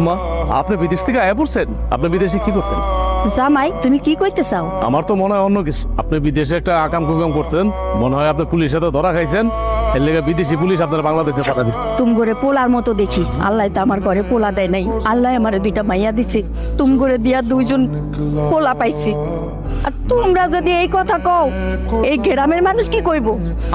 আম্মা, আপনি বিদেশ থেকে আয়া পড়ছেন? আপনি বিদেশে কি করতেন? জামাই তুমি কি কইতে চাও? আমার তো মনে হয় অন্য কিছু। আপনি বিদেশে একটা আকাম কুকাম করতেন, মনে হয় আপনি পুলিশের সাথে ধরা খাইছেন, এর লেগে বিদেশি পুলিশ আপনার বাংলাদেশে পাঠা দিচ্ছে। তুম করে পোলার মতো দেখি, আল্লাহ তো আমার ঘরে পোলা দেয় নাই, আল্লাহ আমার দুইটা মাইয়া দিছে, তুম করে দিয়া দুইজন পোলা পাইছি। আর তোমরা যদি এই কথা কও, এই গ্রামের মানুষ কি কইব?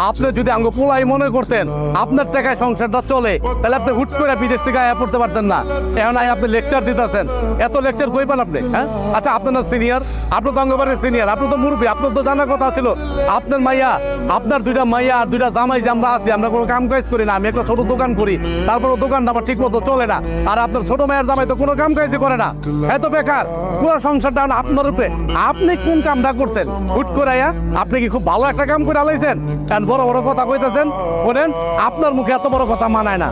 আপনি যদি আঙ্গ পোলাই মনে করতেন আপনার টাকায় সংসারটা চলে, তাহলে আপনি হুট করে বিদেশ থেকে আয়া পড়তে পারতেন না। এখন আপনি লেকচার দিতেছেন, এত লেকচার কই পান আপনি? হ্যাঁ, আচ্ছা আপনার না সিনিয়র, আপনি তো অঙ্গবারের সিনিয়র, আপনি তো মুরব্বী, আপনার তো জানার কথা ছিল। আপনার মাইয়া, আপনার দুইটা মাইয়া আর দুইটা জামাই যে আমরা আছি, আমরা কোনো কাম কাজ করি না, আমি একটা ছোট দোকান করি, তারপরও দোকানটা আমার ঠিক মতো চলে না। আর আপনার ছোট মায়ের জামাই তো কোনো কাম কাজই করে না, এত বেকার, পুরো সংসারটা আপনার উপরে। আপনি কোন কামটা করছেন হুট করে আয়া? আপনি কি খুব ভালো একটা কাম করে আলাইছেন? কারণ বড় বড় কথা কইতেছেন, বলেন আপনার মুখে এত বড় কথা মানায় না।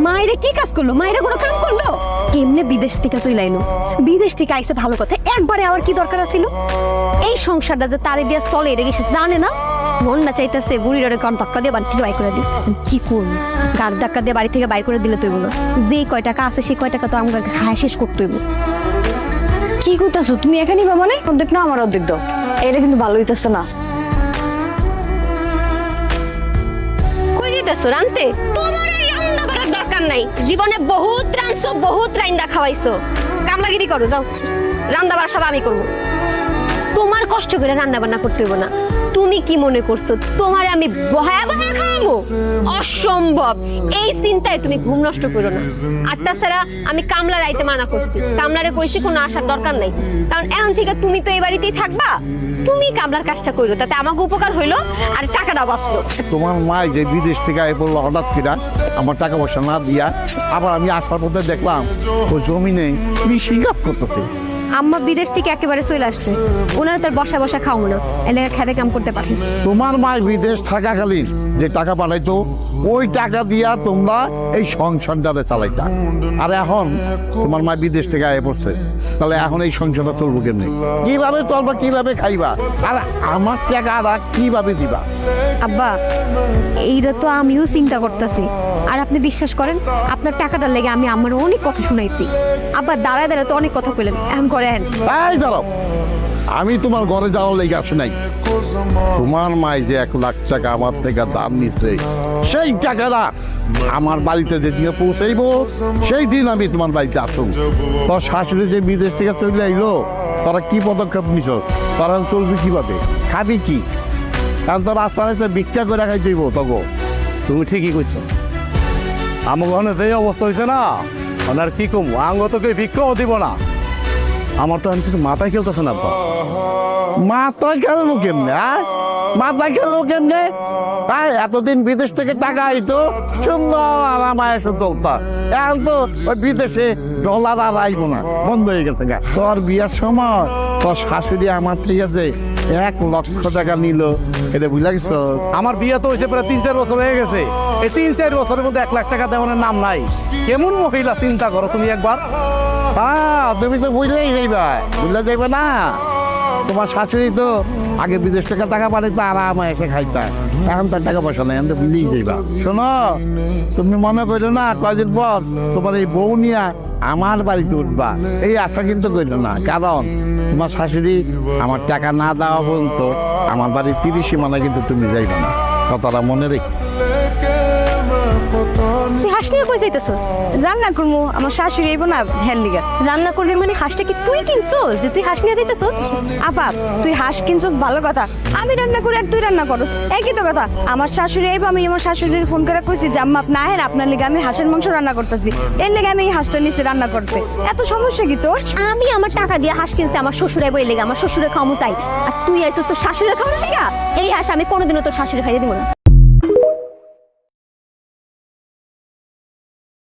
মায়েরা কি কাজ করলো? মায়েরা কোনো কাম করলো? কেমনে বিদেশ থেকে চলে আইলো? বিদেশ থেকে আইসে ভালো কথা, একবারে আবার কি দরকার ছিল? এই সংসারটা যে তারে দিয়ে চলে এটা কি সে জানে না? মন না চাইতেছে বুড়ির কারণ ধাক্কা দিয়ে বাড়ি থেকে বাইর করে দিই। কি করবো? গাড় ধাক্কা দিয়ে বাড়ি থেকে বাইর করে দিলে তুই বলো, যে কয় টাকা আছে সেই কয় টাকা তো আমাকে খায় শেষ করতে হইব। কি করতেছো তুমি এখানেই? বা মানে অর্ধেক না আমার অর্ধেক দাও, এটা কিন্তু ভালো হইতেছে না। কই যেতেছো? রানতে? তোমার আর রান্না করার দরকার নাই, জীবনে বহুত রানছো, বহুত রাইন্দা খাওয়াইছো, কামলাগিরি করো, যাও। রান্না বাড়া সব আমি করবো, তোমার কষ্ট করে রান্না বান্না করতে হইব না। তুমি কি মনে করছো তোমারে আমি বহায়া বহায়া খাওয়াবো? অসম্ভব। এই চিন্তায় তুমি ঘুম নষ্ট করো না। আর তাছাড়া আমি কামলার আইতে মানা করছি, কামলারে কইছি কোনো আসার দরকার নাই, কারণ এখন থেকে তুমি তো এই বাড়িতেই থাকবা, তুমি কামলার কাজটা করো, তাতে আমাকে উপকার হইলো আর টাকাটা বাঁচলো। তোমার মা যে বিদেশ থেকে আয় বললো হঠাৎ করে আমার টাকা পয়সা না দিয়া, আবার আমি আসার পথে দেখলাম ও জমিনে কৃষি কাজ করতেছে। আম্মা বিদেশ থেকে একেবারে চলে আসছে, ওনারা তার বসা বসা খাও না, এলাকা খেতে কাম করতে পাঠিয়েছে। তোমার মা বিদেশ থাকাকালীন যে টাকা পাঠাইতো, ওই টাকা দিয়া তোমরা এই সংসারটারে চালাইতা। আর এখন তোমার মা বিদেশ থেকে আয় পড়ছে, তাহলে এখন এই সংসারটা চলবো কেমনি? কিভাবে চলবা, কিভাবে খাইবা, আর আমার টাকাটা কিভাবে দিবা? আব্বা, এইটা তো আমিও চিন্তা করতেছি। আর আপনি বিশ্বাস করেন, আপনার টাকাটার লেগে আমি আমার অনেক কথা শুনাইছি। আব্বা দাঁড়ায় দাঁড়ায় তো অনেক কথা কইলেন, এখন করেন। তাই দাঁড়াও, আমি তোমার ঘরে যাওয়ার লেগে আসি নাই। তোমার মাই যে 1 লাখ টাকা আমার থেকে দাম নিছে, সেই টাকাটা আমার বাড়িতে যেদিন পৌঁছাইবো সেই দিন আমি তোমার বাড়িতে আসুন। তোর শাশুড়ি যে বিদেশ থেকে চলে আইলো, তোরা কি পদক্ষেপ নিছ? তোরা চলবি কিভাবে, খাবি কি? কারণ তোর রাস্তা ভিক্ষা করে খাই দিব তগো। তুমি ঠিকই কইছো, আমার ওখানে যে অবস্থা হয়েছে না, ওনার কি কম, আঙ্গ তো কেউ ভিক্ষাও দিব না। আমার তো আমি কিছু মাথায় খেলতেছে না। মাথায় খেলবো কেমনে? মাথায় খেলবো কেমনে? এতদিন বিদেশ থেকে টাকা আইতো, সুন্দর আরামায় চলতা। এখন তো ওই বিদেশে ডলার আর আইবো না, বন্ধ হয়ে গেছে। তোর বিয়ার সময় তোর শাশুড়ি আমার থেকে যে 1 লক্ষ টাকা নিল, এটা বুঝলা গেছ? আমার বিয়ে তো হয়েছে প্রায় 3-4 বছর হয়ে গেছে, এই 3-4 বছরের মধ্যে 1 লাখ টাকা দেওয়ার নাম নাই। কেমন মহিলা চিন্তা করো তুমি একবার। তুমি তো বুঝলেই যাইবা, বুঝলে যাইবে না? তোমার শাশুড়ি তো আগে বিদেশ থেকে টাকা পাঠাইতো, আরামে এসে খাইতা, এখন তার টাকা পয়সা নেই, আমি তো বুঝলেই যাইবা। শোনো, তুমি মনে করো না কয়দিন পর তোমার এই বউ নিয়ে আমার বাড়িতে উঠবা, এই আশা কিন্তু করলো না। কারণ তোমার শাশুড়ি আমার টাকা না দেওয়া পর্যন্ত আমার বাড়ির 30 সীমানা কিন্তু তুমি যাইবে না, কথাটা মনে রেখে। তুই হাঁস নিয়ে কই যাইতেছস? রান্না করবো, আমার শাশুড়ি আইবো না হেল লিগা। রান্না করবি মানে হাঁসটা কি তুই কিনছস যে তুই হাঁস নিয়ে যাইতেছস? আপা তুই হাঁস কিনছো ভালো কথা, আমি রান্না করি আর তুই রান্না করস, একই তো কথা। আমার শাশুড়ি আইবো, আমি আমার শাশুড়ির ফোন করে কইছি যে আম্মা আপনি আহেন, আপনার লিগে আমি হাঁসের মাংস রান্না করতেছি, এর লিগে আমি এই হাঁসটা নিচে রান্না করতে। এত সমস্যা কি তোর? আমি আমার টাকা দিয়ে হাঁস কিনছি আমার শ্বশুরে বই লেগে, আমার শ্বশুরে খাওয়ামু তাই। আর তুই আইছস তোর শাশুড়ে খাওয়ানোর লেগা? এই হাঁস আমি কোনোদিনও তোর শাশুড়ি খাইয়ে দিব না।